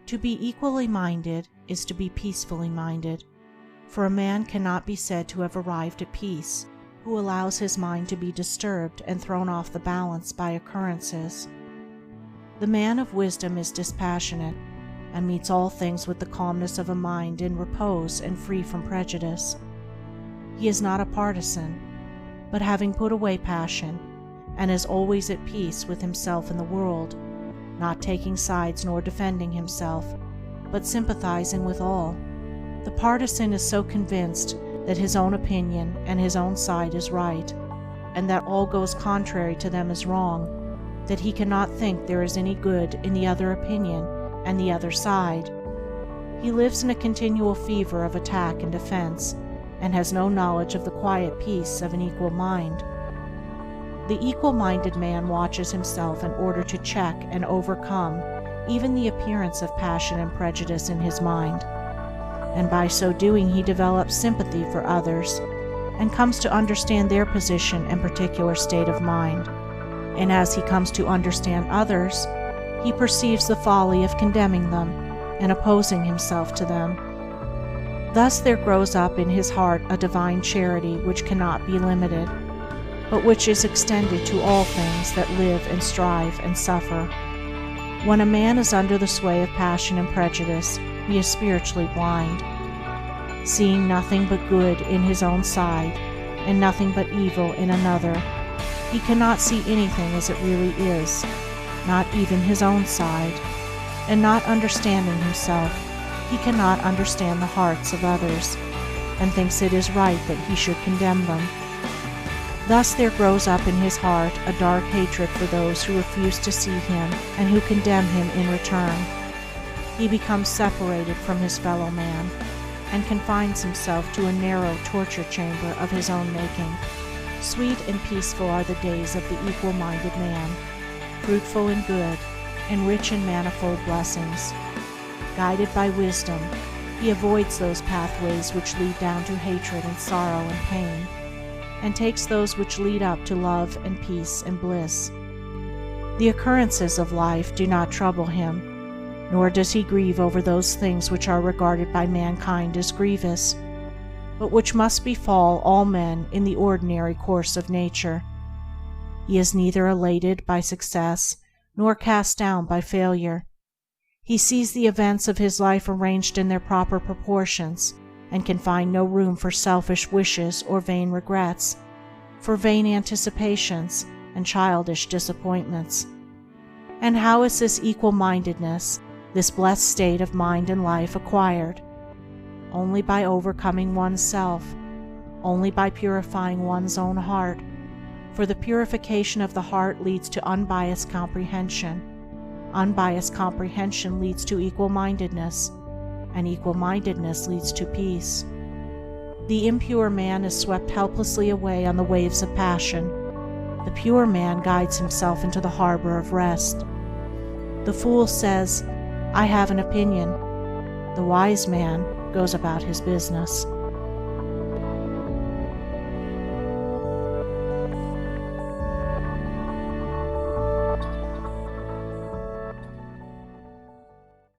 To be equally minded is to be peacefully minded, for a man cannot be said to have arrived at peace who allows his mind to be disturbed and thrown off the balance by occurrences. The man of wisdom is dispassionate, and meets all things with the calmness of a mind in repose and free from prejudice. He is not a partisan, but having put away passion, and is always at peace with himself and the world, not taking sides nor defending himself, but sympathizing with all. The partisan is so convinced that his own opinion and his own side is right, and that all goes contrary to them is wrong, that he cannot think there is any good in the other opinion and the other side. He lives in a continual fever of attack and defense, and has no knowledge of the quiet peace of an equal mind. The equal-minded man watches himself in order to check and overcome even the appearance of passion and prejudice in his mind, and by so doing he develops sympathy for others, and comes to understand their position and particular state of mind. And as he comes to understand others, he perceives the folly of condemning them and opposing himself to them. Thus there grows up in his heart a divine charity which cannot be limited, but which is extended to all things that live and strive and suffer. When a man is under the sway of passion and prejudice, he is spiritually blind, seeing nothing but good in his own side and nothing but evil in another. He cannot see anything as it really is, not even his own side, and not understanding himself, he cannot understand the hearts of others, and thinks it is right that he should condemn them. Thus there grows up in his heart a dark hatred for those who refuse to see him and who condemn him in return. He becomes separated from his fellow man, and confines himself to a narrow torture chamber of his own making. Sweet and peaceful are the days of the equal-minded man, fruitful in good, and rich in manifold blessings. Guided by wisdom, he avoids those pathways which lead down to hatred and sorrow and pain, and takes those which lead up to love and peace and bliss. The occurrences of life do not trouble him, nor does he grieve over those things which are regarded by mankind as grievous, but which must befall all men in the ordinary course of nature. He is neither elated by success nor cast down by failure. He sees the events of his life arranged in their proper proportions, and can find no room for selfish wishes or vain regrets, for vain anticipations and childish disappointments. And how is this equal-mindedness, this blessed state of mind and life, acquired? Only by overcoming oneself, only by purifying one's own heart, for the purification of the heart leads to unbiased comprehension. Unbiased comprehension leads to equal-mindedness, and equal-mindedness leads to peace. The impure man is swept helplessly away on the waves of passion. The pure man guides himself into the harbor of rest. The fool says, "I have an opinion." The wise man goes about his business.